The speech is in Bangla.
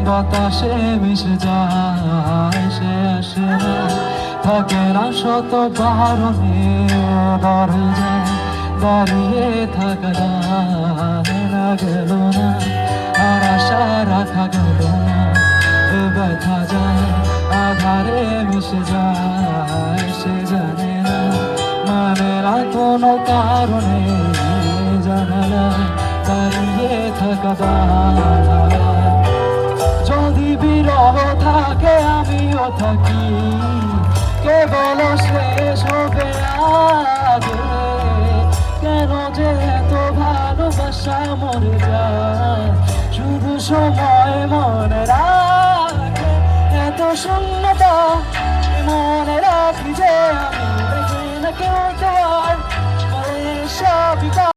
বাতাসে মিশে যায়, সে আসে না, থাকে না শত বারণে, ধরে যায় দাঁড়িয়ে থাকা যায় না, গেল না আর আশা রাখা গেল না, এ ব্যথা যায় আধারে মিশে যায়, সে জানে না মানে না কোনো কারণে, জানালায় দাঁড়িয়ে থাকা যায়। যদি বিরহ থাকে আমিও থাকি, কেবল শেষ হবে আগে, কেন যে এত ভালোবাসা মরে যায়, শুধু সময় মনে রাখে এত শূন্যতা, মনে রাখি যে আমি দেখি না কেউ তো আর সবই